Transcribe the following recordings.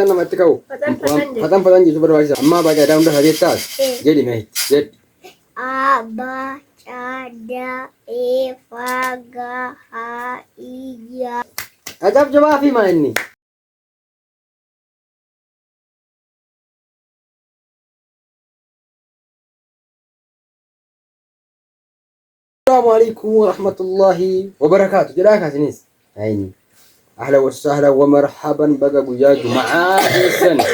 أنا ما أتكلم. فتن فتن جيتوا برواجه. أما بعد أنا عندها هذه التاس. جدي ما هي. جد. أبا شادا إفاجا هايجا. أجاب جواب في ما إني. السلام عليكم ورحمة الله وبركاته. جلاك هسنيس. عيني. أهلا وسهلا ومرحبا بقى ويا جماعة السنة.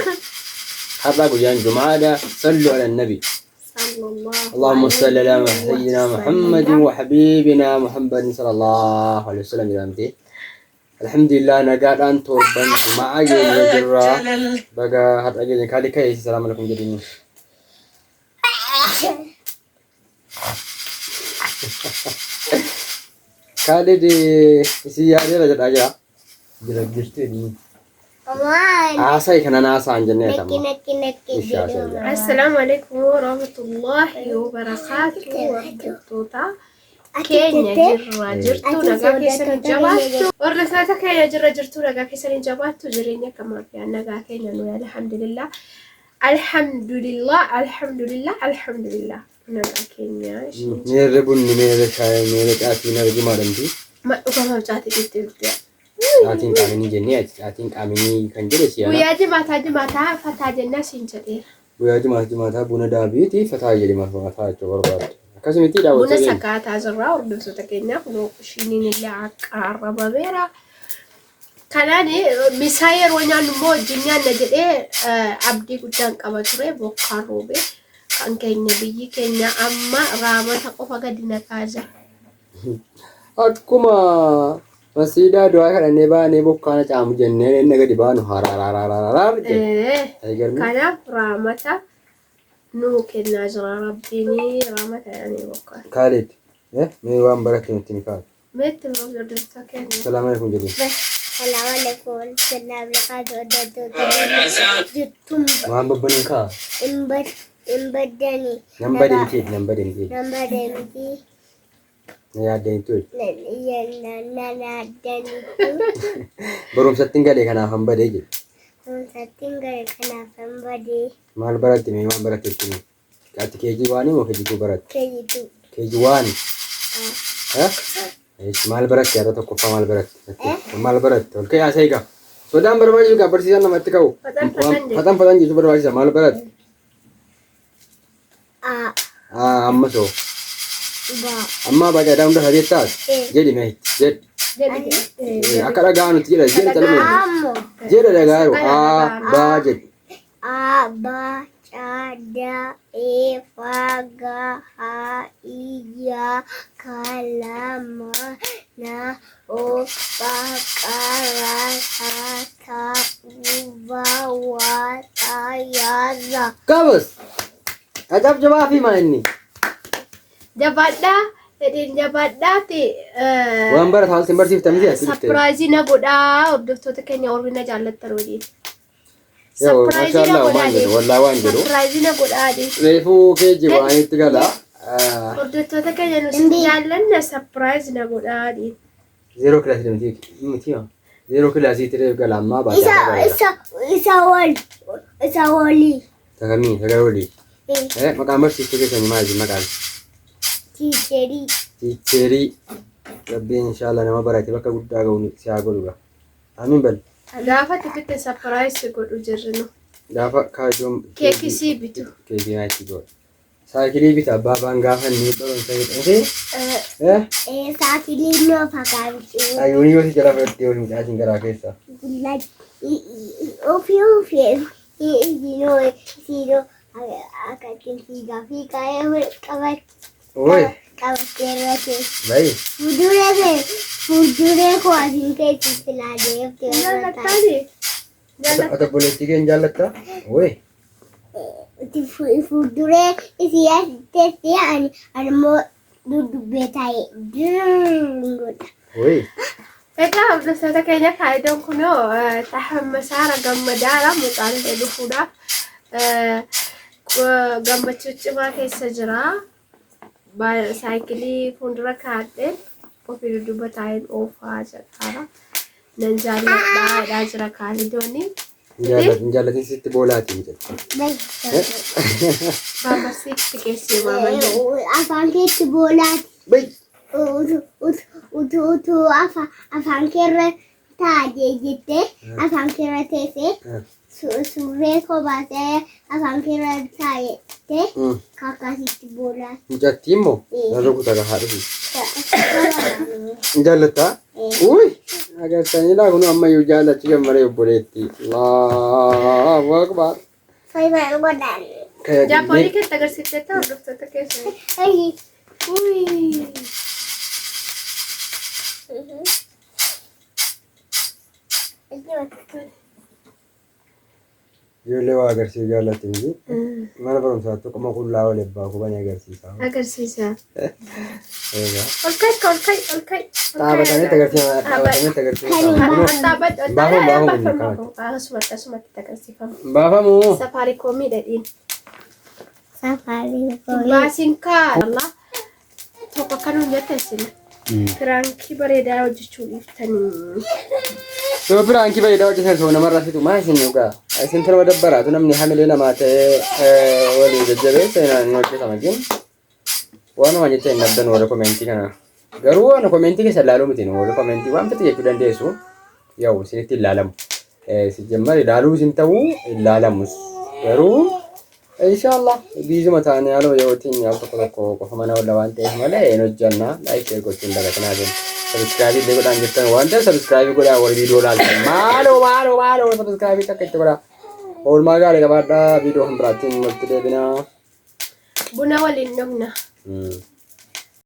حبا ويا جماعة صلوا على النبي. اللهم صل على سيدنا محمد وحبيبنا محمد صلى الله عليه وسلم. يا الحمد لله أنا قاعد أنتظر بن معي يجرا بقى هاد أجي كالي كاي السلام عليكم جديد. كالي دي سيارة رجل أجرا جرا جرتني. عساي كنا ناس عن جنة تمام. السلام عليكم ورحمة الله وبركاته وبركاته. كينيا جرتو نجا كيسن جباتو ورثنا كينيا جرتو نجا كيسن جباتو جرينيا كمان في نجا كينيا نويا الحمد لله الحمد لله الحمد لله الحمد لله نجا كينيا. نيربون نير شاي نير كاتي نرجع مارنتي. ما أقوم جاتي كتير. أتين كاميني جنية أتين كاميني كنجلس يا. ويا جماعة فتاجنا سينجدير. ويا جماعة بونا دابيتي فتاجي ما فتاجي جبرات. كاسمتي داو. بونا سكات عزرا وردوسو تكينا كنو شينين اللي عقرب بيرا. كانني مساير ونيان مو جنيان نجدي عبدي قدام كابتوري بوكاروبي كان كينيا بيجي كينيا أما رامة تقوفا قدنا كازا. أكما مسيدا دعاء كرني با نبو كانا جام جنة نجدي بانو هارا. كان رامة نو كنا جرا ربيني رامة يعني بوكار. خالد مي وام بركة نتني خالد. مت ما قدرت سكين. السلام عليكم جديد. السلام عليكم. السلام عليكم. جتم. ما ببني كا. إمبدني. نمبر يا دينتول. نانا دني. بروم ستينغالي كنا هم بديجي. ستينغالي كنا هم بدي. مال برات مي ما برات تني. كاتي كيجي واني مو كيجي كو برات. كيجي واني. إيش مال برات يا رتو كوفا مال برات. مال برات. أوكي أسيقا. سودان برواجي juga bersih nama tekau. Patan juga berwaji mال برات. أما شو. أما بعد ada udah hari tas. Jadi meh. Jadi. Akar agak tidak. Jadi terlalu. Jadi ada garu. Budget. Aba Shada Efaga Haija Kalama Na Opakara Hata Ubawa Tayaza. Kabus. Ajab jawab fi mana ini? Jabadda ti Wambar hal simbar sif tamzi asli. surprise na goda ordofto te kenya orina jallatar wadi. Ya masyaallah wanjir wallahi wanjir. Surprise na goda di. Refu keji wani tigala. Ordofto te kenya no jallanna surprise na goda di. Zero class dem tik. Mutiya. Zero class itere gala amma ba. Isa wali. Tagami. Makamar sister ke sani maji makal. Teacheri. Rabbi inshallah nama barati bakka guddaa ga'u si haa godhuga. Amin bal. Gaafa tifitte surprise godhu jirrinu. Gaafa kaajoom. Keeki sii bitu. Keeki nyaatti godha. Saakilii bita baabaan gaafa inni dhoron sayidhate. Saakilii noo fakkaatu. Ayuuni yoo si jala fudhattee yoo mucaatiin garaa keessa. Ofii siiroo akkatiin fiigaa fi kaayee qabate. Oi. Qabateerate. Bayi. Fuulduree koo asiin keessatti ilaalee Jallattaani. Ata boleetti keen jaallattaa? Oi. Fuulduree isii asitti ani immoo duddubbee taa'ee godha. Oi. Egaa hordoftoota keenya faayidoon kunoo tahammasaara gammadaadha mucaan dhufuudhaaf gammachuu cimaa keessa jira. Saayikilii fuuldura kaa'adhee ofii dudduuba taa'een oofaa jira. Nan jaalladhaa jira kaalidoonni. Injaallatin sitti boolaatiin jedhu. Babarsiitti keessi maamani. Afaan keetti boolaati. Bai. Utuu afaan keerra taa'ee jettee afaan keerra teessee surree kobaasee afaan keerra taa'ee kakkaasitti boolaati. Mucattii immoo narra kutaa haadha. Jaallataa? Uy! Agartanii kun ammayyuu jaallachuu gammalee obboleetti. Allahu akbar. Fayyadaan godhaan. Jaappoonii keessa agarsiifteetta hordoftoota keessa. Uy! Ijoollee waa agarsiisuu jaallatti miti. Mana barumsaatti akkuma qullaa ol eebbaa kubanii agarsiisa. Agarsiisa. Eegaa. Ol kai. Dhaabatanii agarsiisa. Asumatti agarsiifama. Baafamu. Safaariikoomii dhadhiin. Safaariikoomii. Baasiin kaa'ala. Tokko kanuun jetteessine. Firaankii bareedaa hojjechuu dhiiftanii. Yoo firaankii bareedaa hojjetan soo namarraa fitu maa isin dhugaa? Isin tana dabbaraatu namni hamilee namaa ta'ee walii jajjabeessa hin hojjetama jechuun waanuma jecha hin dhabdan warra koomeentii kana. Garuu waan koomeentii keessa ilaaluu miti warra koomeentii waan fete jechuu dandeessu yoo isinitti ilaalamu. Sijjammar ilaaluu isin ta'uu ilaalamus. Garuu inshallah biizuma taane haaloo yootiin yaa'u tokko qofa mana walla waan ta'eef malee hin hojjannaa laayikii gochuun dagatanaa jenna. Subscribe illee godhaan jirtan waan ta'eef subscribe godhaa warri viidiyoo ilaaltan maaloo subscribe akka itti godhaa. Oolmaa gaarii qabaadhaa viidiyoo kan biraattiin walitti deebinaa. Buna waliin dhugna.